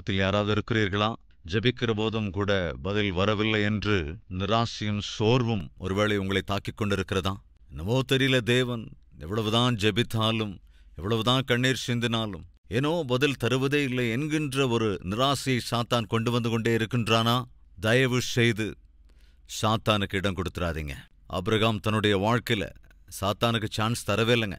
மத்தியில் யாராவது இருக்கிறீர்களா? ஜெபிக்கிற போதும் கூட பதில் வரவில்லை என்று நிராசையும் சோர்வும் ஒருவேளை உங்களை தாக்கிக் கொண்டிருக்கிறதா? என்னவோ தெரியல, தேவன் எவ்வளவுதான் ஜெபித்தாலும் எவ்வளவுதான் கண்ணீர் சிந்தினாலும் ஏனோ பதில் தருவதே இல்லை என்கின்ற ஒரு நிராசையை சாத்தான் கொண்டு வந்து கொண்டே இருக்கின்றானா? தயவு செய்து சாத்தானுக்கு இடம் கொடுத்துறாதீங்க. ஆபிரகாம் தன்னுடைய வாழ்க்கையில சாத்தானுக்கு சான்ஸ் தரவே இல்லைங்க.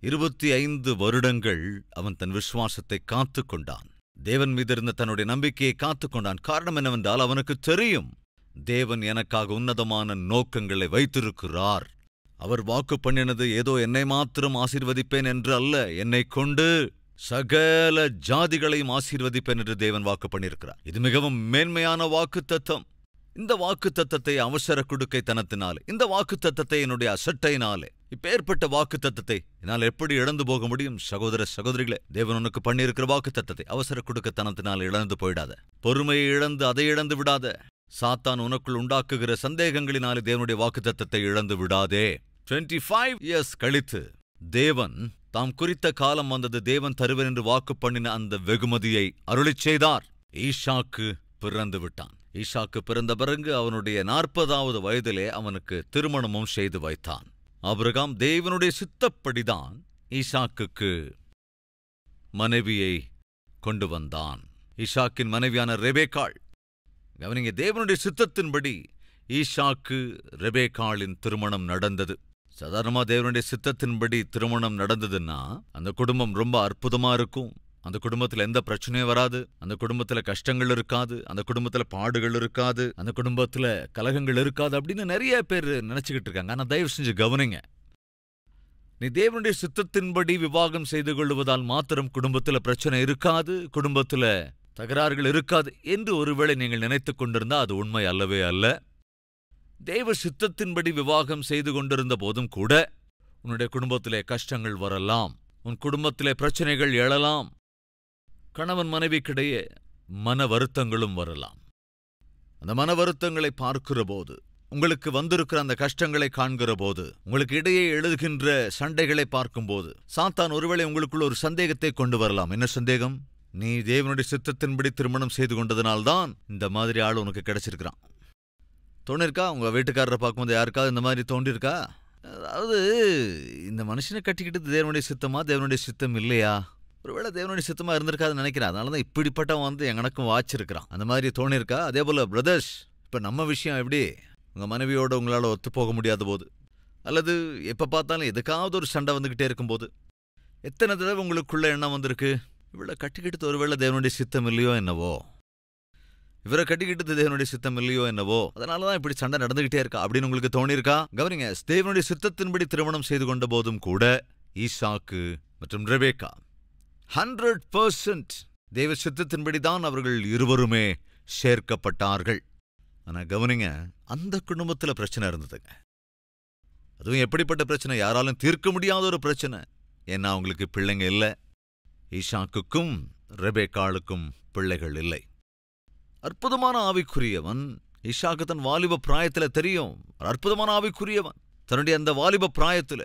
25 வருடங்கள் அவன் தன் விசுவாசத்தை காத்து கொண்டான். தேவன் மீது இருந்த தன்னுடைய நம்பிக்கையை காத்து கொண்டான். காரணம் என்னவென்றால் அவனுக்கு தெரியும், தேவன் எனக்காக உன்னதமான நோக்கங்களை வைத்திருக்கிறார். அவர் வாக்கு பண்ணினது ஏதோ என்னை மாத்திரம் ஆசீர்வதிப்பேன் என்று அல்ல, என்னை கொண்டு சகல ஜாதிகளையும் ஆசீர்வதிப்பேன் என்று தேவன் வாக்கு பண்ணியிருக்கிறார். இது மிகவும் மேன்மையான வாக்கு தத்தம். இந்த வாக்கு தத்தத்தை அவசர குடுக்கைத்தனத்தினாலே, இந்த வாக்கு தத்தத்தை என்னுடைய அசட்டையினாலே, இப்பேற்பட்ட வாக்கு தத்தத்தை என்னால் எப்படி இழந்து போக முடியும்? சகோதர சகோதரிகளே, தேவன் உனக்கு பண்ணியிருக்கிற வாக்கு தத்தத்தை அவசர குடுக்கத்தனத்தினால் இழந்து போயிடாத. பொறுமையை இழந்து அதை இழந்து விடாத. சாத்தான் உனக்குள் உண்டாக்குகிற சந்தேகங்களினாலே தேவனுடைய வாக்கு தத்தத்தை இழந்து விடாதே. 25 இயர்ஸ் கழித்து தேவன் தாம் குறித்த காலம் வந்தது. தேவன் தருவர் என்று வாக்கு பண்ணின அந்த வெகுமதியை அருளிச் செய்தார். ஈசாக்கு பிறந்து விட்டான். ஈசாக்கு பிறந்த பிறகு அவனுடைய 40வது வயதிலே அவனுக்கு திருமணமும் செய்து வைத்தான். ஆபிரகாம் தேவனுடைய சித்தப்படிதான் ஈசாக்குக்கு மனைவியை கொண்டு வந்தான். ஈசாக்கின் மனைவியான ரெபேக்காள். அவனிங்க தேவனுடைய சித்தத்தின்படி ஈசாக்கு ரெபேக்காளின் திருமணம் நடந்தது. சாதாரணமா தேவனுடைய சித்தத்தின்படி திருமணம் நடந்ததுன்னா அந்த குடும்பம் ரொம்ப அற்புதமா இருக்கும். அந்த குடும்பத்துல எந்த பிரச்சனையும் வராது. அந்த குடும்பத்துல கஷ்டங்கள் இருக்காது. அந்த குடும்பத்துல பாடுகள் இருக்காது. அந்த குடும்பத்துல கலகங்கள் இருக்காது அப்படின்னு நிறைய பேர் நினைச்சுக்கிட்டு இருக்காங்க. ஆனா தயவு செஞ்சு கவனிங்க, நீ தேவனுடைய சித்தத்தின்படி விவாகம் செய்து கொள்வதால் மாத்திரம் குடும்பத்துல பிரச்சனை இருக்காது, குடும்பத்துல தகராறுகள் இருக்காது என்று ஒருவேளை நீங்கள் நினைத்துக் கொண்டிருந்தா அது உண்மை அல்லவே அல்ல. தேவ சித்தத்தின்படி விவாகம் செய்து கொண்டிருந்த போதும் கூட உன்னுடைய குடும்பத்திலே கஷ்டங்கள் வரலாம், உன் குடும்பத்திலே பிரச்சனைகள் எழலாம், கணவன் மனைவிக்கிடையே மன வருத்தங்களும் வரலாம். அந்த மன வருத்தங்களை பார்க்கிற போது, உங்களுக்கு வந்திருக்கிற அந்த கஷ்டங்களை காண்கிற போது, உங்களுக்கு இடையே எழுதுகின்ற சண்டைகளை பார்க்கும்போது சாத்தான் ஒருவேளை உங்களுக்குள்ள ஒரு சந்தேகத்தை கொண்டு வரலாம். என்ன சந்தேகம்? நீ தேவனுடைய சித்தத்தின்படி திருமணம் செய்து கொண்டதனால்தான் இந்த மாதிரி ஆள் உனக்கு கிடைச்சிருக்கிறான். தோணிருக்கா? உங்க வீட்டுக்காரரை பார்க்கும்போது யாருக்காவது இந்த மாதிரி தோண்டிருக்கா? அதாவது இந்த மனுஷனை கட்டிக்கிட்டு தேவனுடைய சித்தமா தேவனுடைய சித்தம் இல்லையா? ஒருவேளை தேவனுடைய சித்தமா இருந்திருக்காதுன்னு நினைக்கிறேன். அதனாலதான் இப்படிப்பட்டவன் எனக்கும் வாச்சிருக்கிறான். அந்த மாதிரி தோணிருக்கா? அதே போல பிரதர்ஸ், இப்ப நம்ம விஷயம் எப்படி? உங்க மனைவியோட உங்களால ஒத்து போக முடியாத போது, அல்லது எப்ப பார்த்தாலும் எதுக்காவது ஒரு சண்டை வந்துகிட்டே இருக்கும்போது, எத்தனை தடவை உங்களுக்குள்ள எண்ணம் வந்திருக்கு, இவளை கட்டிக்கிட்டு ஒருவேளை தேவனுடைய சித்தம் இல்லையோ என்னவோ, இவரை கட்டிக்கிட்டு தேவனுடைய சித்தம் இல்லையோ என்னவோ, அதனாலதான் இப்படி சண்டை நடந்துகிட்டே இருக்கா அப்படின்னு உங்களுக்கு தோணிருக்கா? கவனிங்க, தேவனுடைய சித்தத்தின்படி திருமணம் செய்து கொண்ட போதும் கூட ஈசாக்கு மற்றும் ரெபேக்கா 100% தேவ சித்தத்தின்படிதான் அவர்கள் இருவருமே சேர்க்கப்பட்டார்கள். ஆனா கவனிங்க, அந்த குடும்பத்துல பிரச்சனை இருந்ததுங்க. அதுவும் எப்படிப்பட்ட பிரச்சனை? யாராலும் தீர்க்க முடியாத ஒரு பிரச்சனை. ஏன்னா அவங்களுக்கு பிள்ளைங்க இல்லை. ஈசாக்குக்கும் ரெபேக்காளுக்கும் பிள்ளைகள் இல்லை. அற்புதமான ஆவிக்குரியவன் ஈசாக்கு தன் வாலிப பிராயத்துல தெரியும், அற்புதமான ஆவிக்குரியவன். தன்னுடைய அந்த வாலிப பிராயத்துல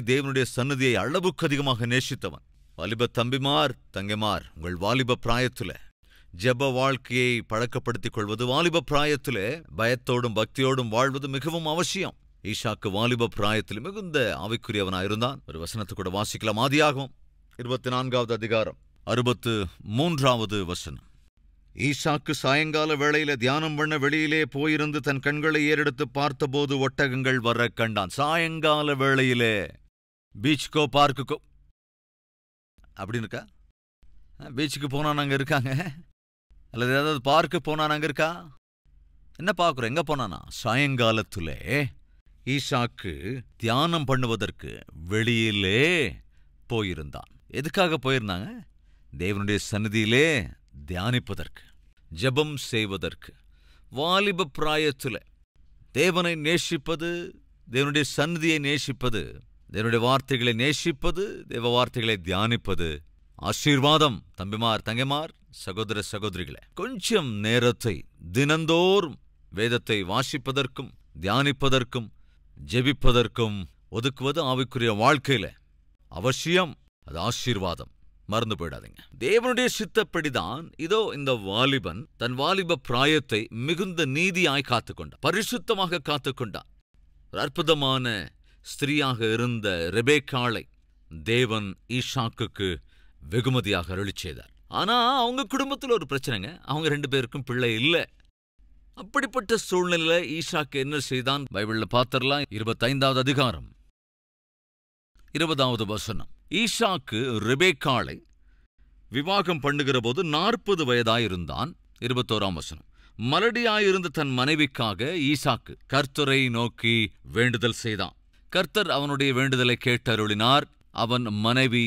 தேவனுடைய சந்நிதியை அளவுக்கு அதிகமாக நேசித்தவன். வாலிப தம்பிமார், தங்கைமார், உங்கள் வாலிப பிராயத்துல ஜெப வாழ்க்கையை பழக்கப்படுத்திக் கொள்வது, வாலிப பிராயத்திலே பயத்தோடும் பக்தியோடும் வாழ்வது மிகவும் அவசியம். ஈசாக்கு வாலிப பிராயத்தில் மிகுந்த ஆவிக்குரியவனாயிருந்தான். ஒரு வசனத்தை கூட வாசிக்கலாம். ஆதியாகமம் 24வது அதிகாரம் 63வது வசனம். ஈசாக்கு சாயங்கால வேளையில தியானம் பண்ண வெளியிலே போயிருந்து தன் கண்களை ஏறெடுத்து பார்த்தபோது ஒட்டகங்கள் வர கண்டான். சாயங்கால வேளையிலே பீச்சுக்கோ பார்க்குக்கோ அப்படின்னு இருக்கா? பீச்சுக்கு போனா நாங்க இருக்காங்க, அல்லது ஏதாவது பார்க்கு போனா நாங்க இருக்கா? என்ன பார்க்குறோம்? எங்க போனானா? சாயங்காலத்திலே ஈசாக்கு தியானம் பண்ணுவதற்கு வெளியிலே போயிருந்தான். எதுக்காக போயிருந்தாங்க? தேவனுடைய சந்நிதியிலே தியானிப்பதற்கு, ஜெபம் செய்வதற்கு. வாலிப பிராயத்தில் தேவனை நேசிப்பது, தேவனுடைய சந்நிதியை நேசிப்பது, தேவனுடைய வார்த்தைகளை நேசிப்பது, தேவ வார்த்தைகளை தியானிப்பது ஆசீர்வாதம். தம்பிமார், தங்கைமார், சகோதர சகோதரிகளே, கொஞ்சம் நேரத்தை தினந்தோறும் வேதத்தை வாசிப்பதற்கும் தியானிப்பதற்கும் ஜெபிப்பதற்கும் ஒதுக்குவது ஆவிக்குரிய வாழ்க்கையில அவசியம். அது ஆசீர்வாதம். மறந்து போயிடாதீங்க. தேவனுடைய சித்தப்படிதான் இதோ இந்த வாலிபன் தன் வாலிப பிராயத்தை மிகுந்த நீதியாய் காத்துக்கொண்டான், பரிசுத்தமாக காத்துக்கொண்டான். அற்புதமான ஸ்திரீயாக இருந்த ரெபேக்காளை தேவன் ஈசாக்குக்கு வெகுமதியாக அருளிச் செய்தார். ஆனா அவங்க குடும்பத்தில் ஒரு பிரச்சனைங்க. அவங்க 2 பேருக்கும் பிள்ளை இல்லை. அப்படிப்பட்ட சூழ்நிலையில ஈசாக்கு என்ன செய்தான்? பைபிள்ல பாத்திரலாம். 25வது அதிகாரம் 20வது வசனம். ஈசாக்கு ரெபேக்காளை விவாகம் பண்ணுகிற போது 40 வயதாயிருந்தான். 21ஆம் வசனம். மலடியாயிருந்த தன் மனைவிக்காக ஈசாக்கு கர்த்தரை நோக்கி வேண்டுதல் செய்தான். கர்த்தர் அவனுடைய வேண்டுதலை கேட்டருளினார். அவன் மனைவி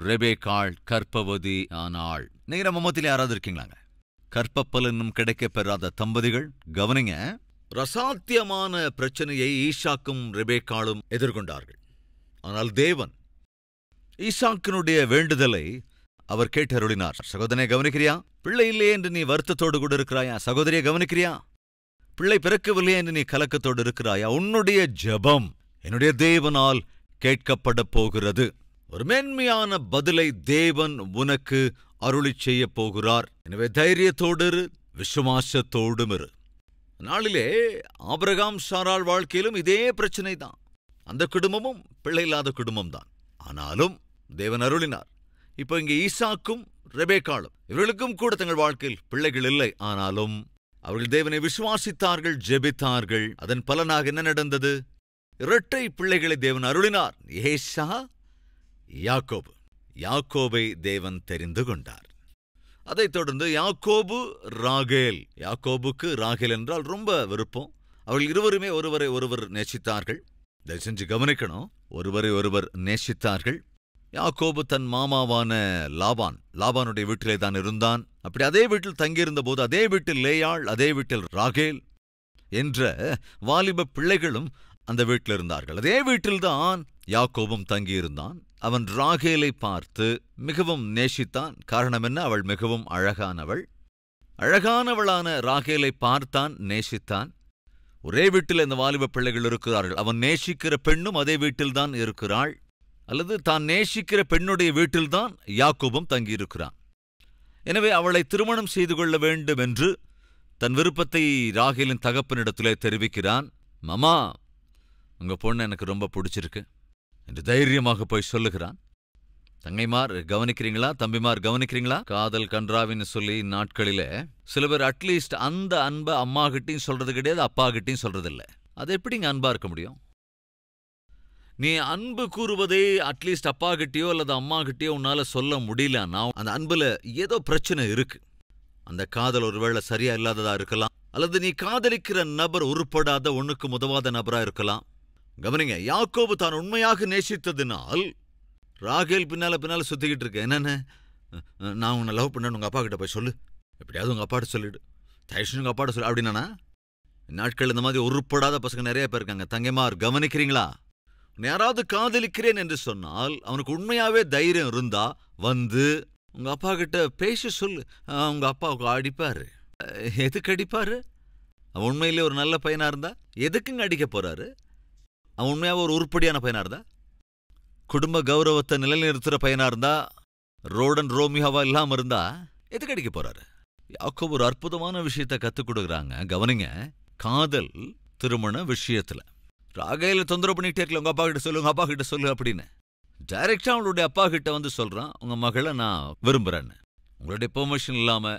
ரெபேக்காள் கர்ப்பவதி ஆனாள். நீங்க நம்ம மத்தியில யாராவது இருக்கீங்களாங்க? கர்ப்பப்பலனும் கிடைக்க பெறாத தம்பதிகள் கவனிங்க. ரசாத்தியமான பிரச்சனையை ஈசாக்கும் ரெபேக்காளும் எதிர்கொண்டார்கள். ஆனால் தேவன் ஈசாக்கினுடைய வேண்டுதலை அவர் கேட்டருளினார். சகோதரனை கவனிக்கிறியா? பிள்ளை இல்லையே என்று நீ வருத்தத்தோடு கூட இருக்கிறாயா? சகோதரியை கவனிக்கிறியா? பிள்ளை பிறக்கவில்லையே என்று நீ கலக்கத்தோடு இருக்கிறாயா? உன்னுடைய ஜெபம் என்னுடைய தேவனால் கேட்கப்பட போகிறது. ஒரு மேன்மையான பதிலை தேவன் உனக்கு அருளிச் செய்ய போகிறார். எனவே தைரியத்தோடு இரு, விசுவாசத்தோடும் இரு. நாளிலே ஆபிரகாம் சாராள் வாழ்க்கையிலும் இதே பிரச்சனை தான். அந்த குடும்பமும் பிள்ளை இல்லாத குடும்பம்தான். ஆனாலும் தேவன் அருளினார். இப்போ இங்கே ஈசாக்கும் ரெபேக்காளும் இவர்களுக்கும் கூட தங்கள் வாழ்க்கையில் பிள்ளைகள் இல்லை. ஆனாலும் அவர்கள் தேவனை விசுவாசித்தார்கள், ஜெபித்தார்கள். அதன் பலனாக என்ன நடந்தது? இரட்டை பிள்ளைகளை தேவன் அருளினார். ஏசா, யாக்கோபு. யாக்கோபை தேவன் தெரிந்து கொண்டார். அதைத் தொடர்ந்து யாக்கோபு, ராகேல். யாக்கோபுக்கு ராகேல் என்றால் ரொம்ப விருப்பம். அவர்கள் இருவருமே ஒருவரை ஒருவர் நேசித்தார்கள். தயவு செஞ்சு கவனிக்கணும், ஒருவரை ஒருவர் நேசித்தார்கள். யாக்கோபு தன் மாமாவான லாபானுடைய வீட்டிலே தான் இருந்தான். அப்படி அதே வீட்டில் தங்கியிருந்த போது அதே வீட்டில் லேயாள், அதே வீட்டில் ராகேல் என்ற வாலிப பிள்ளைகளும் அந்த வீட்டில் இருந்தார்கள். அதே வீட்டில்தான் யாக்கோபும் தங்கியிருந்தான். அவன் ராகேலை பார்த்து மிகவும் நேசித்தான். காரணம் என்ன? அவள் மிகவும் அழகானவள். அழகானவளான ராகேலை பார்த்தான், நேசித்தான். ஒரே வீட்டில் இந்த வாலிப பிள்ளைகள் இருக்கிறார்கள். அவன் நேசிக்கிற பெண்ணும் அதே வீட்டில்தான் இருக்கிறாள். அல்லது தான் நேசிக்கிற பெண்ணுடைய வீட்டில்தான் யாக்கோபும் தங்கியிருக்கிறான். எனவே அவளை திருமணம் செய்து கொள்ள வேண்டும் என்று தன் விருப்பத்தை ராகேலின் தகப்பனிடத்திலே தெரிவிக்கிறான். மாமா, உங்க பொண்ணு எனக்கு ரொம்ப பிடிச்சிருக்கு என்று தைரியமாக போய் சொல்லுகிறான். தங்கைமார் கவனிக்கிறீங்களா? தம்பிமார் கவனிக்கிறீங்களா? காதல் கன்றாவின்னு சொல்லி நாட்களிலே சில பேர் அட்லீஸ்ட் அந்த அன்பை அம்மா கிட்டையும் சொல்றது கிடையாது, அப்பா கிட்டையும் சொல்றதில்லை. அது எப்படிங்க அன்பா இருக்க முடியும்? நீ அன்பு கூறுவதே அட்லீஸ்ட் அப்பா கிட்டேயோ அல்லது அம்மா கிட்டேயோ உன்னால சொல்ல முடியலன்னா அந்த அன்புல ஏதோ பிரச்சனை இருக்கு. அந்த காதல் ஒருவேளை சரியா இல்லாததா இருக்கலாம், அல்லது நீ காதலிக்கிற நபர் உருப்படாத, ஒண்ணுக்கு உதவாத நபரா இருக்கலாம். கவனிங்க, யாக்கோபு தான் உண்மையாக நேசித்ததினால் ராகேல் பின்னால சுத்திக்கிட்டு இருக்க. என்னன்னு, நான் உன்னை லவ் பண்ணேன்னு உங்க அப்பா கிட்ட போய் சொல்லு, எப்படியாவது உங்க அப்பாட்ட சொல்லிடு, தயவுசெய்து உங்க அப்பாட்ட சொல்லு அப்படின்னா. நாட்கள் இந்த மாதிரி உருப்படாத பசங்க நிறைய பேர் இருக்காங்க. தங்கைமார் கவனிக்கிறீங்களா? யாராவது காதலிக்கிறேன் என்று சொன்னால் அவனுக்கு உண்மையாவே தைரியம் இருந்தா வந்து உங்க அப்பா கிட்ட பேச சொல்லு. உங்க அப்பாவுக்கு அடிப்பாரு. எதுக்கு அடிப்பாரு? அவன் உண்மையிலே ஒரு நல்ல பையனா இருந்தா எதுக்குங்க அடிக்க போறாரு? அவன் உண்மையாவே ஒரு உருப்படியான பையனா இருந்தா, குடும்ப கௌரவத்தை நிலைநிறுத்துற பையனா இருந்தா, ரோடன் ரோமியோவா இல்லாம இருந்தா எதுக்கு அடிக்க போறாரு? யாக்கோபு ஒரு அற்புதமான விஷயத்தை கத்துக் கொடுக்குறாங்க. கவனிங்க, காதல் திருமண விஷயத்துல ராகேல தொந்தரவு பண்ணிட்டே இருக்கல, உங்க அப்பா கிட்ட சொல்லு, உங்க அப்பா கிட்ட சொல்லு அப்படின்னு. டைரக்டா அவளுடைய அப்பா கிட்ட வந்து சொல்றான், உங்க மகளை நான் விரும்புறேன்னு. உங்களுடைய பெர்மிஷன் இல்லாம,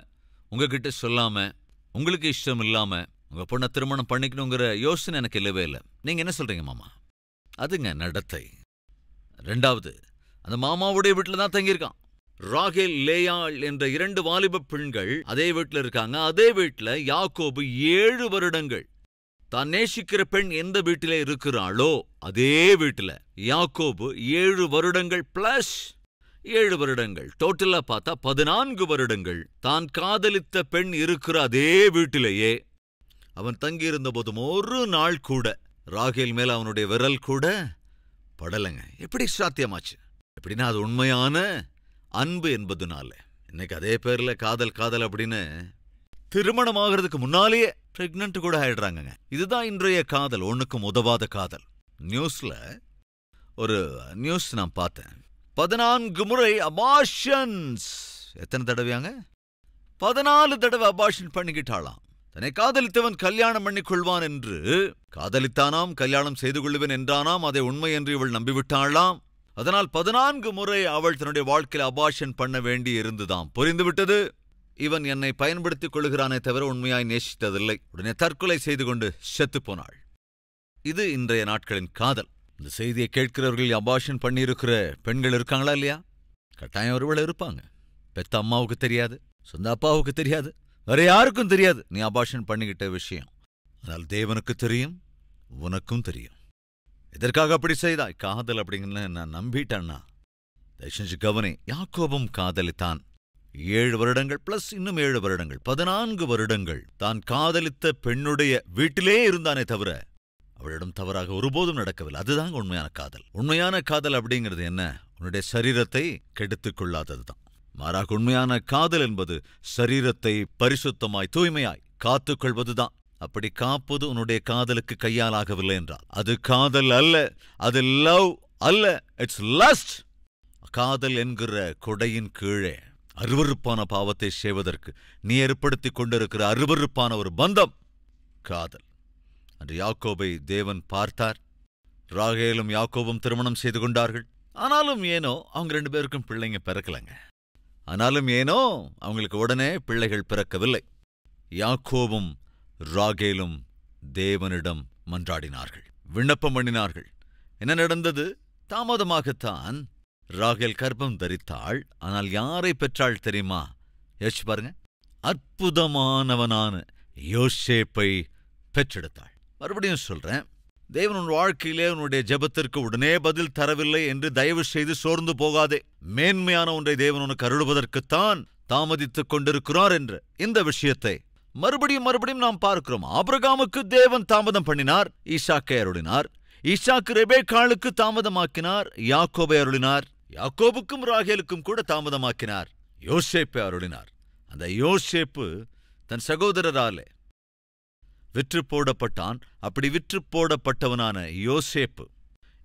உங்ககிட்ட சொல்லாம, உங்களுக்கு இஷ்டம் இல்லாம உங்க பொண்ணை திருமணம் பண்ணிக்கணுங்கிற யோசனை எனக்கு இல்லவே இல்லை. நீங்க என்ன சொல்றீங்க மாமா? அதுங்க நடத்தை. 2வது, அந்த மாமாவுடைய வீட்டில் தான் தங்கியிருக்கான். ராகேல், லேயாள் என்ற 2 வாலிப பெண்கள் அதே வீட்டில் இருக்காங்க. அதே வீட்டில் யாக்கோபு 7 வருடங்கள் தான் நேசிக்கிற பெண் எந்த வீட்டிலே இருக்கிறாளோ அதே வீட்டில் யாக்கோபு 7 வருடங்கள் பிளஸ் 7 வருடங்கள், டோட்டலா பார்த்தா 14 வருடங்கள் தான் காதலித்த பெண் இருக்கிற அதே வீட்டிலேயே அவன் தங்கியிருந்த போதும் ஒரு நாள் கூட ராகேல் மேல அவனுடைய விரல் கூட படலைங்க. எப்படி சாத்தியமாச்சு? எப்படின்னா அது உண்மையான அன்பு என்பதுனால. இன்னைக்கு அதே பேர்ல காதல் அப்படின்னு திருமணம் ஆகிறதுக்கு முன்னாலேயே பிரெக்னன்ட் கூட ஆயிடுறாங்க. இதுதான் இன்றைய காதல், ஒண்ணுக்கும் உதவாத காதல். நியூஸ்ல ஒரு நியூஸ் நான் பார்த்தேன். 14 முறை அபார்ஷன்ஸ். எத்தனை தடவையாங்க? 14 தடவை அபார்ஷன் பண்ணிக்கிட்டாளாம். தன்னை காதலித்தவன் கல்யாணம் பண்ணிக் கொள்வான் என்று காதலித்தானாம், கல்யாணம் செய்து கொள்ளுவேன் என்றானாம். அதை உண்மை என்று இவள் நம்பிவிட்டாளாம். அதனால் 14 முறை அவள் தன்னுடைய வாழ்க்கையில் அபார்ஷன் பண்ண வேண்டி இருந்துதாம். புரிந்துவிட்டது, இவன் என்னை பயன்படுத்திக் கொள்கிறானே தவிர உண்மையாய் நேசித்ததில்லை. உடனே தற்கொலை செய்து கொண்டு செத்து போனாள். இது இன்றைய நாட்களின் காதல். இந்த செய்தியை கேட்கிறவர்கள் அபார்ஷன் பண்ணியிருக்கிற பெண்கள் இருக்காங்களா இல்லையா? கட்டாயம் ஒருவேளை இருப்பாங்க. பெத்த அம்மாவுக்கு தெரியாது, சொந்த அப்பாவுக்கு தெரியாது, வேற யாருக்கும் தெரியாது நீ அபார்ஷன் பண்ணிக்கிட்ட விஷயம். ஆனால் தேவனுக்கு தெரியும், உனக்கும் தெரியும். எதற்காக அப்படி செய்தாய்? காதல் அப்படிங்கிற நான் நம்பிட்டேன்னா தயவு கவனி. யாக்கோபும் காதலித்தான். 7 வருடங்கள் பிளஸ் இன்னும் 7 வருடங்கள், 14 வருடங்கள் தான் காதலித்த பெண்ணுடைய வீட்டிலே இருந்தானே தவிர அவளிடம் தவறாக ஒருபோதும் நடக்கவில்லை. அதுதான் உண்மையான காதல். உண்மையான காதல் அப்படிங்கிறது என்ன? உன்னுடைய சரீரத்தை கெடுத்துக் கொள்ளாததுதான். மாறாக உண்மையான காதல் என்பது சரீரத்தை பரிசுத்தமாய் தூய்மையாய் காத்துக்கொள்வதுதான். அப்படி காப்பது உன்னுடைய காதலுக்கு கையாலாகவில்லை என்றால் அது காதல் அல்ல, அது லவ் அல்ல, இட்ஸ் லஸ்ட். காதல் என்கிற கொடையின் கீழே அருவருப்பான பாவத்தை செய்வதற்கு நீ ஏற்படுத்திக் கொண்டிருக்கிற அருவருப்பான ஒரு பந்தம் காதல். அன்று யாக்கோபை தேவன் பார்த்தார். ராகேலும் யாக்கோபும் திருமணம் செய்து கொண்டார்கள். ஆனாலும் ஏனோ அவங்க 2 பேருக்கும் பிள்ளைங்க பிறக்கலைங்க. ஆனாலும் ஏனோ அவங்களுக்கு உடனே பிள்ளைகள் பிறக்கவில்லை. யாக்கோபும் ராகேலும் தேவனிடம் மன்றாடினார்கள், விண்ணப்பம் பண்ணினார்கள். என்ன நடந்தது? தாமதமாகத்தான் ராகேல் கர்ப்பம் தரித்தாள். ஆனால் யாரை பெற்றாள் தெரியுமா? யோசிச்சு பாருங்க. அற்புதமானவனான யோசேப்பை பெற்றெடுத்தாள். மறுபடியும் சொல்றேன், தேவன் உன் வாழ்க்கையிலே உன்னுடைய ஜெபத்திற்கு உடனே பதில் தரவில்லை என்று தயவு செய்து சோர்ந்து போகாதே. மேன்மையான ஒன்றை தேவன் உனக்கு அருளுவதற்குத்தான் தாமதித்துக் கொண்டிருக்கிறார் என்ற இந்த விஷயத்தை மறுபடியும் நாம் பார்க்கிறோம். ஆபிரகாமுக்கு தேவன் தாமதம் பண்ணினார், ஈசாக்கை அருளினார். ஈசாக்கு ரெபேக்காளுக்கு தாமதமாக்கினார், யாக்கோபை அருளினார். யாக்கோபுக்கும் ராகேலுக்கும் கூட தாமதமாக்கினார், யோசேப்பை அருளினார். அந்த யோசேப்பு தன் சகோதரராலே விற்று போடப்பட்டான். அப்படி விற்று போடப்பட்டவனான யோசேப்பு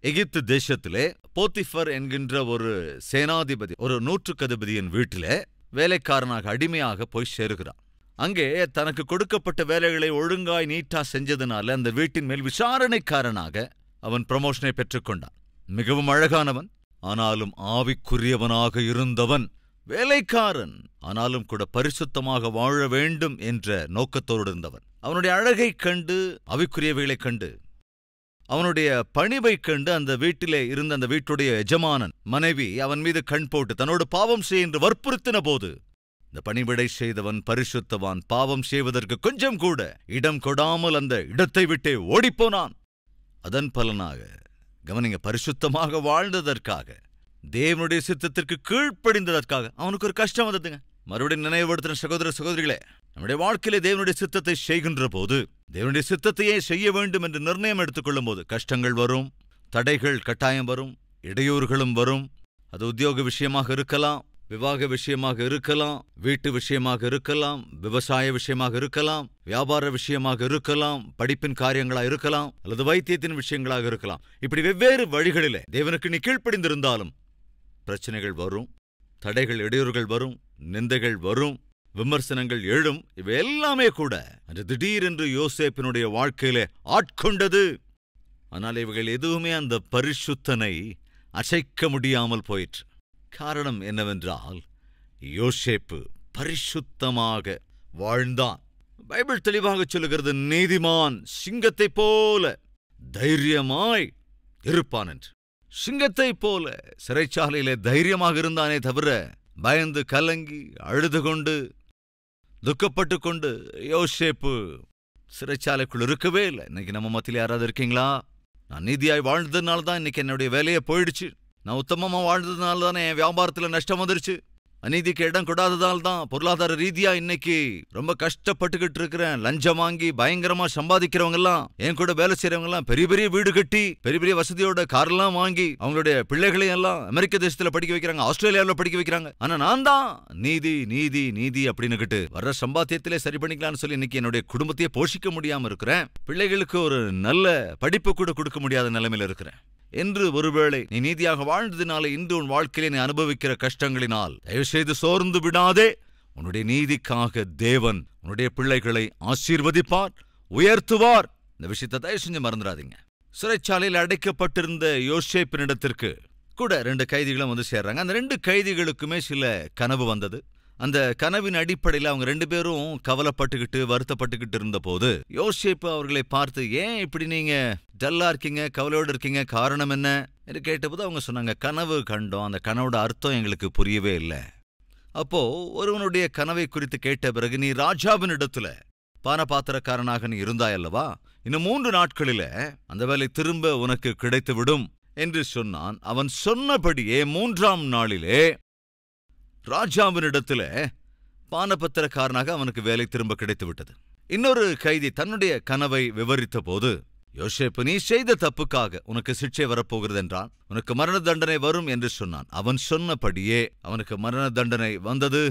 எகிப்து தேசத்திலே போத்திஃபர் என்கின்ற ஒரு சேனாதிபதி, ஒரு நூற்றுக்கதிபதியின் வீட்டிலே வேலைக்காரனாக அடிமையாக போய் சேருகிறான். அங்கே தனக்கு கொடுக்கப்பட்ட வேலைகளை ஒழுங்காய் நீட்டா செஞ்சதுனால அந்த வீட்டின் மேல் விசாரணைக்காரனாக அவன் ப்ரமோஷனை பெற்றுக்கொண்டான். மிகவும் அழகானவன், ஆனாலும் ஆவிக்குரியவனாக இருந்தவன். வேலைக்காரன், ஆனாலும் கூட பரிசுத்தமாக வாழ வேண்டும் என்ற நோக்கத்தோடு இருந்தவன். அவனுடைய அழகைக் கண்டு, ஆவிக்குரியவைகளைக் கண்டு, அவனுடைய பணிவைக் கண்டு அந்த வீட்டிலே இருந்த அந்த வீட்டுடைய எஜமானன் மனைவி அவன் மீது கண் போட்டு தன்னோடு பாவம் செய் என்று வற்புறுத்தின போது இந்த பணிவிடை செய்தவன் பரிசுத்தவான். பாவம் செய்வதற்கு கொஞ்சம் கூட இடம் கொடாமல் அந்த இடத்தை விட்டே ஓடிப்போனான். அதன் பலனாக கவனிங்க, பரிசுத்தமாக வாழ்ந்ததற்காக, தேவனுடைய சித்தத்திற்கு கீழ்ப்படிந்ததற்காக அவனுக்கு ஒரு கஷ்டம் வந்ததுங்க. மறுபடியும் நினைவுபடுத்தின சகோதர சகோதரிகளே, நம்முடைய வாழ்க்கையிலே தேவனுடைய சித்தத்தை செய்கின்ற போது, தேவனுடைய சித்தத்தையே செய்ய வேண்டும் என்று நிர்ணயம் எடுத்துக்கொள்ளும் போது கஷ்டங்கள் வரும், தடைகள் கட்டாயம் வரும், இடையூறுகளும் வரும். அது உத்தியோக விஷயமாக இருக்கலாம், விவாக விஷயமாக இருக்கலாம், வீட்டு விஷயமாக இருக்கலாம், விவசாய விஷயமாக இருக்கலாம், வியாபார விஷயமாக இருக்கலாம், படிப்பின் காரியங்களா இருக்கலாம், அல்லது வைத்தியத்தின் விஷயங்களாக இருக்கலாம். இப்படி வெவ்வேறு வழிகளிலே தேவனுக்கு நீ கீழ்ப்படிந்திருந்தாலும் பிரச்சனைகள் வரும், தடைகள் இடையூறுகள் வரும், நிந்தைகள் வரும், விமர்சனங்கள் எழும். இவை எல்லாமே கூட அன்று திடீரென்று யோசேப்பினுடைய வாழ்க்கையிலே ஆட்கொண்டது. ஆனால் இவைகள் எதுவுமே அந்த பரிசுத்தனை அசைக்க முடியாமல் போயிற்று. காரணம் என்னவென்றால் யோசேப்பு பரிசுத்தமாக வாழ்ந்தான். பைபிள் தெளிவாக சொல்லுகிறது, நீதிமான் சிங்கத்தைப் போல தைரியமாய் இருப்பான் என்று. சிங்கத்தைப் போல சிறைச்சாலையிலே தைரியமாக இருந்தானே தவிர பயந்து கலங்கி அழுது கொண்டு துக்கப்பட்டு கொண்டு யோசேப்பு சிறைச்சாலைக்குள் இருக்கவே இல்லை. இன்னைக்கு நம்ம மத்தியில் யாராவது இருக்கீங்களா? நான் நீதியாய் வாழ்ந்ததுனால்தான் இன்னைக்கு என்னுடைய வேலையை போயிடுச்சு, நான் உத்தமமா வாழ்ந்ததுனால தானே என் வியாபாரத்தில் நஷ்டம் வந்துருச்சு, அநீதிக்கு இடம் கொடாததால்தான் பொருளாதார ரீதியா இன்னைக்கு ரொம்ப கஷ்டப்பட்டுக்கிட்டு இருக்கிறேன். லஞ்சம் வாங்கி பயங்கரமா சம்பாதிக்கிறவங்க எல்லாம், என் கூட வேலை செய்யறவங்க எல்லாம் பெரிய பெரிய வீடு கட்டி பெரிய பெரிய வசதியோட காரெல்லாம் வாங்கி அவங்களுடைய பிள்ளைகளையும் எல்லாம் அமெரிக்க தேசத்துல படிக்க வைக்கிறாங்க, ஆஸ்திரேலியாவில் படிக்க வைக்கிறாங்க. ஆனா நான் தான் நீதி நீதி நீதி அப்படின்னுகிட்டு வர்ற சம்பாத்தியத்திலே சரி பண்ணிக்கலாம்னு சொல்லி இன்னைக்கு என்னுடைய குடும்பத்தையே போஷிக்க முடியாம இருக்கிறேன். பிள்ளைகளுக்கு ஒரு நல்ல படிப்பு கூட கொடுக்க முடியாத நிலைமையில இருக்கிறேன். என்று ஒருவேளை நீ நீதியாக வாழ்ந்ததினாலே இன்று உன் வாழ்க்கையிலே நீ அனுபவிக்கிற கஷ்டங்களினால் தயவுசெய்து சோர்ந்து விடாதே. உன்னுடைய நீதிக்காக தேவன் உன்னுடைய பிள்ளைகளை ஆசீர்வதிப்பார், உயர்த்துவார். இந்த விஷயத்தை தயவு செஞ்சு மறந்துடாதீங்க. சிறைச்சாலையில் அடைக்கப்பட்டிருந்த யோசேப்பினிடத்திற்கு கூட 2 கைதிகளும் வந்து சேர்றாங்க. அந்த 2 கைதிகளுக்குமே சில கனவு வந்தது. அந்த கனவின் அடிப்படையில் அவங்க 2 பேரும் கவலைப்பட்டுக்கிட்டு வருத்தப்பட்டுக்கிட்டு இருந்த போது யோசேப்பு அவர்களை பார்த்து, ஏன் இப்படி நீங்க டல்லா இருக்கீங்க, கவலையோடு இருக்கீங்க, காரணம் என்ன என்று கேட்டபோது அவங்க சொன்னாங்க, கனவு கண்டோம், அந்த கனவோட அர்த்தம் எங்களுக்கு புரியவே இல்லை. அப்போ ஒருவனுடைய கனவை குறித்து கேட்ட பிறகு, நீ ராஜாவின் இடத்துல பானபாத்திரக்காரனாக நீ இருந்தாயல்லவா, இன்னும் 3 நாட்களில அந்த வேலை திரும்ப உனக்கு கிடைத்து விடும் என்று சொன்னான். அவன் சொன்னபடியே 3ஆம் நாளிலே ராஜாவினிடத்துல பானபத்திரக்காரனாக அவனுக்கு வேலை திரும்ப கிடைத்து விட்டது. இன்னொரு கைதி தன்னுடைய கனவை விவரித்த போது, யோசேப்பு, நீ செய்த தப்புக்காக உனக்கு சிக்ஷை வரப்போகிறது என்றான், உனக்கு மரண தண்டனை வரும் என்று சொன்னான். அவன் சொன்னபடியே அவனுக்கு மரண தண்டனை வந்தது.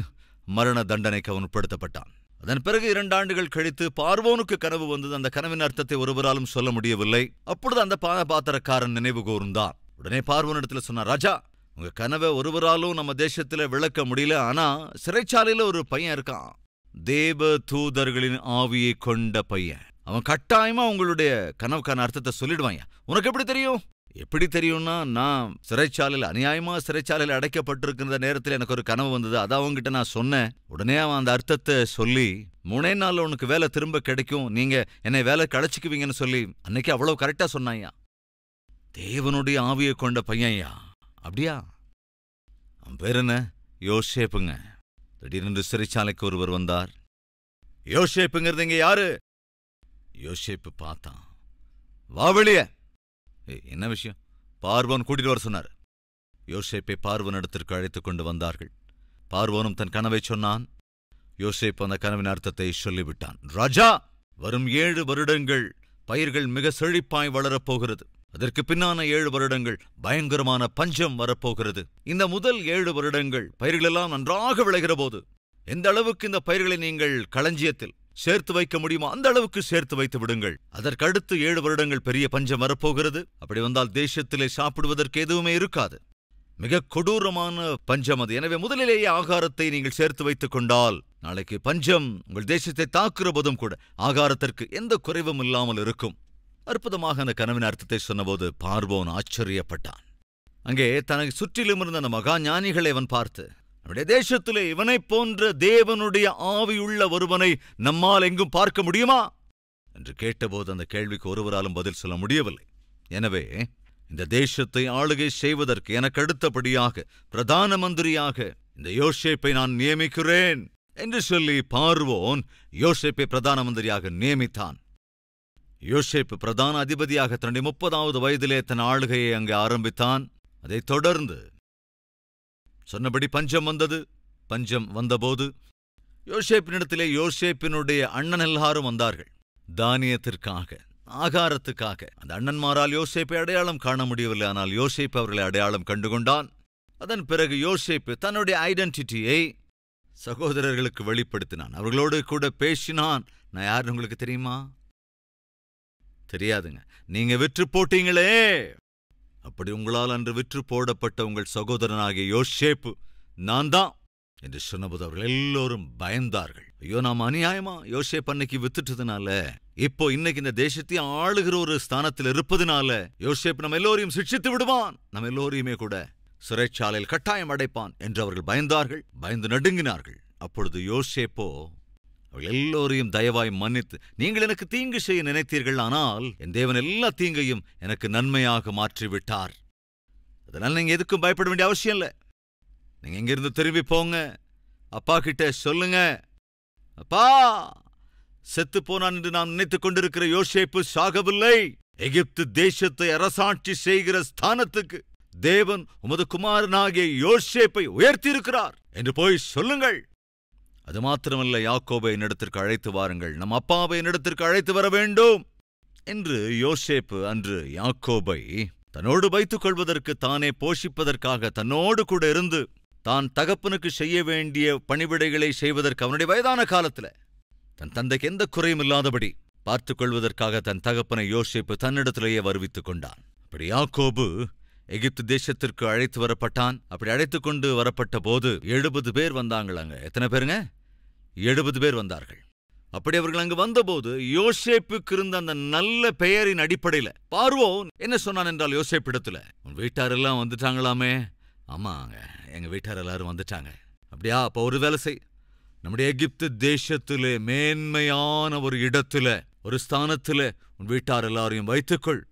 மரண தண்டனைக்கு அவன் உட்படுத்தப்பட்டான். அதன் பிறகு 2 ஆண்டுகள் கழித்து பார்வோனுக்கு கனவு வந்தது. அந்த கனவின் அர்த்தத்தை ஒருவராலும் சொல்ல முடியவில்லை. அப்பொழுது அந்த பானபாத்திரக்காரன் நினைவு கூர்ந்தான். உடனே பார்வோனிடத்துல சொன்னார், ராஜா, உங்க கனவை ஒருவராலும் நம்ம தேசத்துல விளக்க முடியல. ஆனா சிறைச்சாலையில ஒரு பையன் இருக்கான், தேவ தூதர்களின் ஆவியை கொண்ட பையன். அவன் கட்டாயமா உங்களுடைய கனவுக்கான அர்த்தத்தை சொல்லிடுவான். உனக்கு எப்படி தெரியும்? எப்படி தெரியும்னா, நான் அநியாயமா சிறைச்சாலையில் அடைக்கப்பட்டிருக்கிற நேரத்தில் எனக்கு ஒரு கனவு வந்தது, அதான் அவன்கிட்ட நான் சொன்னேன். உடனே அவன் அந்த அர்த்தத்தை சொல்லி 3 நாள்ல உனக்கு வேலை திரும்ப கிடைக்கும், நீங்க என்னை வேலை கழிச்சுக்குவீங்கன்னு சொல்லி அன்னைக்கு அவ்வளவு கரெக்டா சொன்னாயா. தேவனுடைய ஆவியை கொண்ட பையன்யா. அப்படியா? அவன் பேர் என்ன? யோசேப்புங்க. திடீரென்று சிறைச்சாலைக்கு ஒருவர் வந்தார். யோசேப்புங்கிறது இங்க யாரு? யோசேப்பு பார்த்தான். வா வெளியே. என்ன விஷயம்? பார்வோன் கூட்டிட்டு வர சொன்னார். யோசேப்பை பார்வோன் இடத்திற்கு அழைத்துக் கொண்டு வந்தார்கள். பார்வோனும் தன் கனவை சொன்னான். யோசேப்பு அந்த கனவின் அர்த்தத்தை சொல்லிவிட்டான். ராஜா, வரும் 7 வருடங்கள் பயிர்கள் மிக செழிப்பாய் வளரப்போகிறது. அதற்கு பின்னான 7 வருடங்கள் பயங்கரமான பஞ்சம் வரப்போகிறது. இந்த முதல் 7 வருடங்கள் பயிர்களெல்லாம் நன்றாக விளைகிற போது எந்த அளவுக்கு இந்த பயிர்களை நீங்கள் களஞ்சியத்தில் சேர்த்து வைக்க முடியுமோ அந்த அளவுக்கு சேர்த்து வைத்து விடுங்கள். அதற்கடுத்து 7 வருடங்கள் பெரிய பஞ்சம் வரப்போகிறது. அப்படி வந்தால் தேசத்திலே சாப்பிடுவதற்கு எதுவுமே இருக்காது. மிக கொடூரமான பஞ்சம் அது. எனவே முதலிலேயே ஆகாரத்தை நீங்கள் சேர்த்து வைத்துக் கொண்டால் நாளைக்கு பஞ்சம் உங்கள் தேசத்தை தாக்குற போதும் கூட ஆகாரத்திற்கு எந்த குறைவும் இல்லாமல் இருக்கும். அற்புதமாக அந்த கனவின் அர்த்தத்தை சொன்னபோது பார்வோன் ஆச்சரியப்பட்டான். அங்கே தனக்கு சுற்றிலும் இருந்த அந்த மகா ஞானிகளை அவன் பார்த்து, நம்முடைய தேசத்திலே இவனைப் போன்ற தேவனுடைய ஆவியுள்ள ஒருவனை நம்மால் எங்கும் பார்க்க முடியுமா என்று கேட்டபோது அந்த கேள்விக்கு ஒருவராலும் பதில் சொல்ல முடியவில்லை. எனவே இந்த தேசத்தை ஆளுகை செய்வதற்கு எனக்கு அடுத்தபடியாக பிரதான மந்திரியாக இந்த யோசேப்பை நான் நியமிக்கிறேன் என்று சொல்லி பார்வோன் யோசேப்பை பிரதான மந்திரியாக நியமித்தான். யோசேப்பு பிரதான அதிபதியாக தன்னுடைய 30வது வயதிலே தன் ஆளுகையை அங்கே ஆரம்பித்தான். அதைத் தொடர்ந்து சொன்னபடி பஞ்சம் வந்தது. பஞ்சம் வந்தபோது யோசேப்பினிடத்திலே யோசேப்பினுடைய அண்ணன் எல்லாரும் வந்தார்கள் தானியத்திற்காக, ஆகாரத்துக்காக. அந்த அண்ணன்மாரால் யோசேப்பை அடையாளம் காண முடியவில்லை. ஆனால் யோசேப்பு அவர்களை அடையாளம் கண்டுகொண்டான். அதன் பிறகு யோசேப்பு தன்னுடைய ஐடென்டிட்டியை சகோதரர்களுக்கு வெளிப்படுத்தினான். அவர்களோடு கூட பேசினான். நான் யாருன்னு உங்களுக்கு தெரியுமா? தெரியாதுங்க. நீங்க விற்று போட்டீங்களே, அப்படி உங்களால் அன்று விற்று போடப்பட்ட உங்கள் சகோதரனாகிய யோசேப்பு நான் தான் என்று சொன்னபோது அவர்கள் எல்லோரும் பயந்தார்கள். ஐயோ, நாம் அநியாயமா யோசேப்பு அன்னைக்கு வித்துட்டதுனால, இப்போ இன்னைக்கு இந்த தேசத்தை ஆளுகிற ஒரு ஸ்தானத்தில் இருப்பதுனால யோசேப்பு நம்ம எல்லோரையும் சிக்ஷித்து விடுவான், நம்ம எல்லோரையுமே கூட சிறைச்சாலையில் கட்டாயம் அடைப்பான் என்று அவர்கள் பயந்தார்கள், பயந்து நடுங்கினார்கள். அப்பொழுது யோசேப்போ அவர்கள் எல்லோரையும் தயவாய் மன்னித்து, நீங்கள் எனக்கு தீங்கு செய்ய நினைத்தீர்கள், ஆனால் என் தேவன் எல்லா தீங்கையும் எனக்கு நன்மையாக மாற்றிவிட்டார். அதனால நீங்க எதுக்கும் பயப்பட வேண்டிய அவசியம் இல்லை. நீங்க எங்கிருந்து திரும்பி போங்க, அப்பா கிட்ட சொல்லுங்க, அப்பா, செத்து போனான் என்று நான் நினைத்துக் கொண்டிருக்கிற யோசேப்பு சாகவில்லை. எகிப்து தேசத்தை அரசாட்சி செய்கிற ஸ்தானத்துக்கு தேவன் உமது குமாரனாகிய யோசேப்பை உயர்த்தியிருக்கிறார் என்று போய் சொல்லுங்கள். அது மாத்திரமல்ல, யாக்கோபை என்னிடத்திற்கு அழைத்து வாருங்கள், நம் அப்பாவை என்னிடத்திற்கு அழைத்து வர வேண்டும் என்று யோசேப்பு அன்று யாக்கோபை தன்னோடு வைத்துக் கொள்வதற்கு, தானே போஷிப்பதற்காக தன்னோடு கூட இருந்து தான் தகப்பனுக்கு செய்ய வேண்டிய பணிவிடைகளை செய்வதற்கு அவனுடைய வயதான காலத்தில் தன் தந்தைக்கு எந்த குறையும் இல்லாதபடி பார்த்துக் கொள்வதற்காக தன் தகப்பனை யோசேப்பு தன்னிடத்திலேயே வருவித்துக் கொண்டான். அப்படி யாக்கோபு எகிப்து தேசத்திற்கு அழைத்து வரப்பட்டான். அப்படி அழைத்து கொண்டு வரப்பட்ட போது 70 பேர் வந்தாங்களாங்க. எத்தனை பேருங்க? 70 பேர் வந்தார்கள். அப்படி அவர்கள் அங்கு வந்தபோது யோசேப்புக்கு இருந்த அந்த நல்ல பெயரின் அடிப்படையில் பார்வோன் என்ன சொன்னான் என்றால், யோசேப்பிடத்துல, உன் வீட்டாரெல்லாம் வந்துட்டாங்களாமே? ஆமாங்க, எங்க வீட்டார் எல்லாரும் வந்துட்டாங்க. அப்படியா? அப்ப ஒரு வேலை செய், நம்முடைய எகிப்து தேசத்திலே மேன்மையான ஒரு இடத்துல, ஒரு ஸ்தானத்துல உன் வீட்டார் எல்லாரையும் வைத்துக்கொள்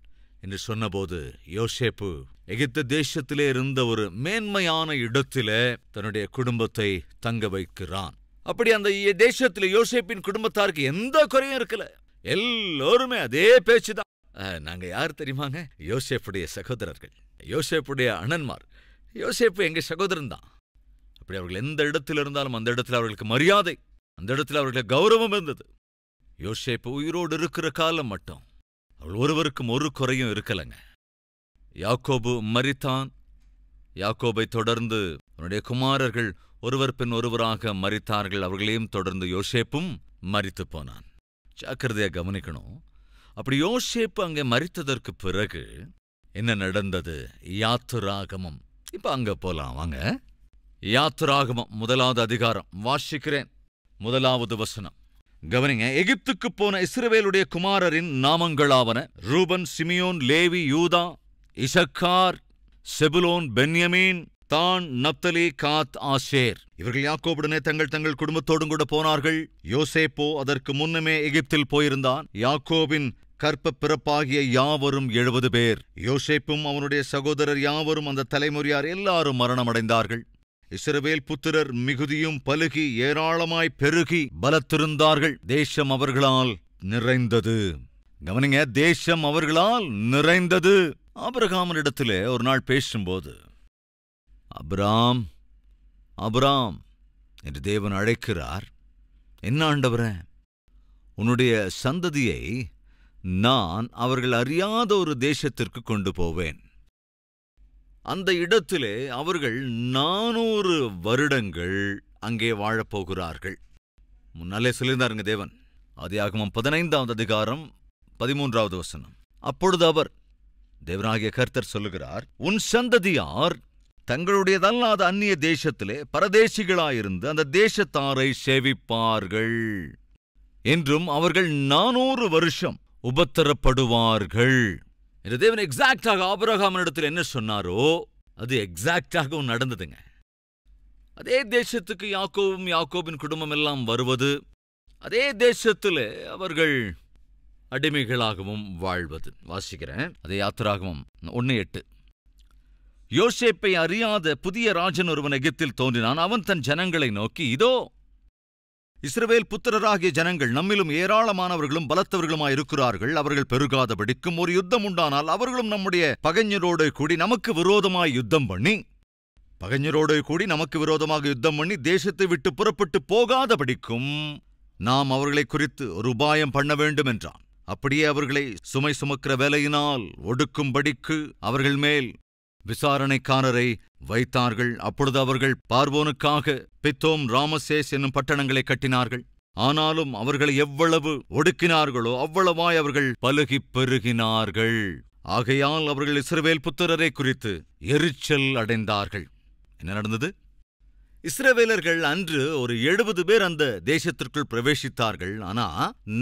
என்று சொன்னபோது யோசேப்பு எகிப்து தேசத்திலே இருந்த ஒரு மேன்மையான இடத்தில தன்னுடைய குடும்பத்தை தங்க வைக்கிறான். அப்படி அந்த தேசத்துல யோசேப்பின் குடும்பத்தாருக்கு எந்த குறையும் இருக்கல. எல்லோருமே அதே பேச்சுதான். நாங்க யார் தெரியுமாங்க? யோசேப்புடைய சகோதரர்கள், யோசேப்புடைய அண்ணன்மார். யோசேப்பு எங்க சகோதரன் தான். அப்படி அவர்கள் எந்த இடத்துல இருந்தாலும் அந்த இடத்துல அவர்களுக்கு மரியாதை, அந்த இடத்துல அவர்களுக்கு கௌரவம் இருந்தது. யோசேப்பு உயிரோடு இருக்கிற காலம் மட்டும் அவள் ஒருவருக்கும் ஒரு குறையும் இருக்கலங்க. யாக்கோபு மரித்தான். யாக்கோபை தொடர்ந்து அவனுடைய குமாரர்கள் ஒருவர் பின் ஒருவராக மரித்தார்கள். அவர்களையும் தொடர்ந்து யோசேப்பும் மரித்து போனான். ஜாக்கிரதையா கவனிக்கணும். அப்படி யோசேப்பு அங்கே மரித்ததற்கு பிறகு என்ன நடந்தது? யாத்திராகமம். இப்ப அங்க போலாம் வாங்க. யாத்திராகமம் 1வது அதிகாரம் வாசிக்கிறேன். 1வது வசனம் கவனிங்க. எகிப்துக்கு போன இஸ்ரவேலுடைய குமாரரின் நாமங்களாவன: ரூபன், சிமியோன், லேவி, யூதா, இசக்கார், செபுலோன், பென்யமீன், தான், நப்தலி, காத், ஆசேர். இவர்கள் யாக்கோபுடனே தங்கள் குடும்பத்தோடும் கூட போனார்கள். யோசேப்போ அதற்கு முன்னமே எகிப்தில் போயிருந்தான். யாக்கோபின் கற்ப பிறப்பாகிய யாவரும் 70 பேர். யோசேப்பும் அவனுடைய சகோதரர் யாவரும் அந்த தலைமுறையார் எல்லாரும் மரணமடைந்தார்கள். இஸ்ரவேல் புத்திரர் மிகுதியும் பலுகி ஏராளமாய் பெருகி பலத்திருந்தார்கள். தேசம் அவர்களால் நிறைந்தது. கவனிங்க, தேசம் அவர்களால் நிறைந்தது. ஆபிரகாமினிடத்திலே ஒரு நாள் பேசும்போது, அப்ராம் அப்ராம் என்று தேவன் அழைக்கிறார். என்ன ஆண்டவரே? உன்னுடைய சந்ததியை நான் அவர்கள் அறியாத ஒரு தேசத்திற்கு கொண்டு போவேன். அந்த இடத்திலே அவர்கள் 400 வருடங்கள் அங்கே வாழப்போகிறார்கள். முன்னாலே சொல்லியிருந்தாருங்க தேவன். ஆதியாகமம் 15வது அதிகாரம் 13வது வசனம். அப்பொழுது அவர், தேவனாகிய கர்த்தர் சொல்லுகிறார், உன் சந்ததியார் தங்களுடையதல்லாத அந்நிய தேசத்திலே பரதேசிகளாயிருந்து அந்த தேசத்தாரை சேவிப்பார்கள் என்றும் அவர்கள் 400 வருஷம் உபத்திரப்படுவார்கள். தேவன் எக்ஸாக்டாக ஆபிரகாமினிடத்தில் என்ன சொன்னாரோ அது எக்ஸாக்டாக நடந்ததுங்க. அதே தேசத்துக்கு யாக்கோபின் குடும்பம் எல்லாம் வருவது, அதே தேசத்தில் அவர்கள் அடிமைகளாகவும் வாழ்வது. வாசிக்கிறேன். அதே யாத்திராகமம் 1:8. யோசேப்பை அறியாத புதிய ராஜன் ஒருவன் எகிப்தில் தோன்றினான். அவன் தன் ஜனங்களை நோக்கி, இதோ இஸ்ரவேல் புத்திரராகிய ஜனங்கள் நம்மிலும் ஏராளமானவர்களும் பலத்தவர்களுமாயிருக்கிறார்கள். அவர்கள் பெருகாதபடிக்கும் ஒரு யுத்தம் உண்டானால் அவர்களும் நம்முடைய பகைஞரோடு கூடி நமக்கு விரோதமாக யுத்தம் பண்ணி தேசத்தை விட்டு புறப்பட்டு போகாதபடிக்கும் நாம் அவர்களை குறித்து ஒரு உபாயம் பண்ண வேண்டும் என்றான். அப்படியே அவர்களை சுமை சுமக்கிற வேலையினால் ஒடுக்கும்படிக்கு அவர்கள் மேல் விசாரணைக்காரரை வைத்தார்கள். அப்பொழுது அவர்கள் பார்வோனுக்காக பித்தோம், ராமசேஸ் என்னும் பட்டணங்களை கட்டினார்கள். ஆனாலும் அவர்களை எவ்வளவு ஒடுக்கினார்களோ அவ்வளவாய் அவர்கள் பலுகிப் பெருகினார்கள். ஆகையால் அவர்கள் இஸ்ரவேல் புத்திரரை குறித்து எரிச்சல் அடைந்தார்கள். என்ன நடந்தது? இஸ்ரவேலர்கள் அன்று ஒரு 70 பேர் அந்த தேசத்திற்குள் பிரவேசித்தார்கள். ஆனா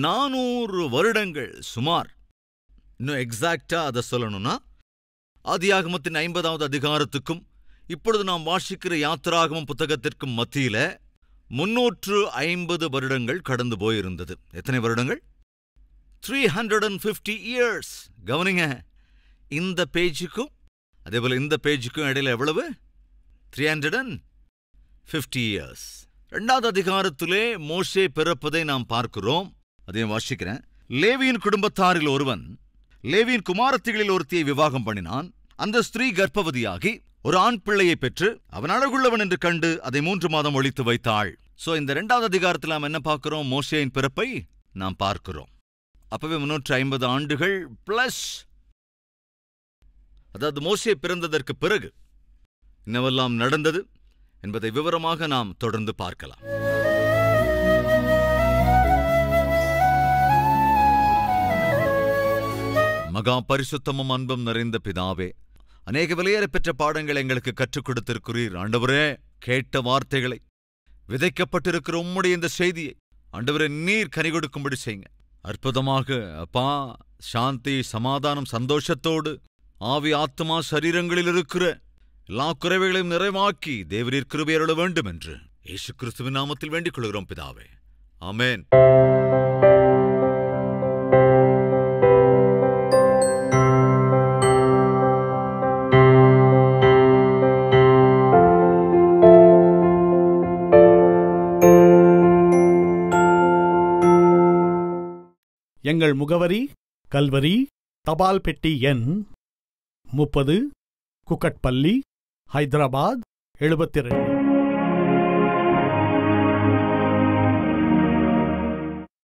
400 வருடங்கள் சுமார், இன்னும் எக்ஸாக்டா அதை சொல்லணும்னா, ஆதியாகமத்தின் 50வது அதிகாரத்துக்கும் இப்பொழுது நாம் வாசிக்கிற யாத்திராகமம் புத்தகத்திற்கும் மத்தியில 350 வருடங்கள் கடந்து போயிருந்தது. எத்தனை வருடங்கள்? 350 years. கவனிங்க, இந்த பேஜுக்கும் அதேபோல இந்த பேஜுக்கும் இடையில எவ்வளவு? 350 years. 2வது அதிகாரத்திலே மோசே பிறப்பதை நாம் பார்க்கிறோம். அதையும் வாசிக்கிறேன். லேவியின் குடும்பத்தாரில் ஒருவன் லேவியின் குமாரத்திகளில் ஒருத்தியை விவாகம் பண்ணினான். அந்த ஸ்திரீ கர்ப்பவதியாகி ஒரு ஆண் பிள்ளையை பெற்று அவன் அழகுள்ளவன் என்று கண்டு அதை 3 மாதம் ஒளித்து வைத்தாள். சோ இந்த 2வது அதிகாரத்தில் நாம் என்ன பார்க்கிறோம்? மோசேயின் பிறப்பை நாம் பார்க்கிறோம். அப்பவே 350 ஆண்டுகள் பிளஸ், அதாவது மோசே பிறந்ததற்கு பிறகு என்னவெல்லாம் நடந்தது என்பதை விவரமாக நாம் தொடர்ந்து பார்க்கலாம். மகா பரிசுத்தமும் அன்பும் நிறைந்த பிதாவே, அநேக விலையேற பெற்ற பாடங்களை எங்களுக்கு கற்றுக் கொடுத்திருக்கிறீர். ஆண்டவரே, கேட்ட வார்த்தைகளை, விதைக்கப்பட்டிருக்கிற உம்முடைய இந்த செய்தியை ஆண்டவரே நீர் கனி கொடுக்கும்படி செய்யுங்க. அற்புதமாக அப்பா, சாந்தி, சமாதானம், சந்தோஷத்தோடு ஆவி, ஆத்மா, சரீரங்களில் இருக்கிற எல்லா குறைவைகளையும் நிறைவாக்கி தேவரீர் கிருபை அருள வேண்டும் என்று இயேசு கிறிஸ்துவின் நாமத்தில் வேண்டிக் கொள்கிறோம் பிதாவே. ஆமென். எங்கள் முகவரி: கல்வரி, தபால் பெட்டி எண் 30, குக்கட்பள்ளி, ஹைதராபாத் 72.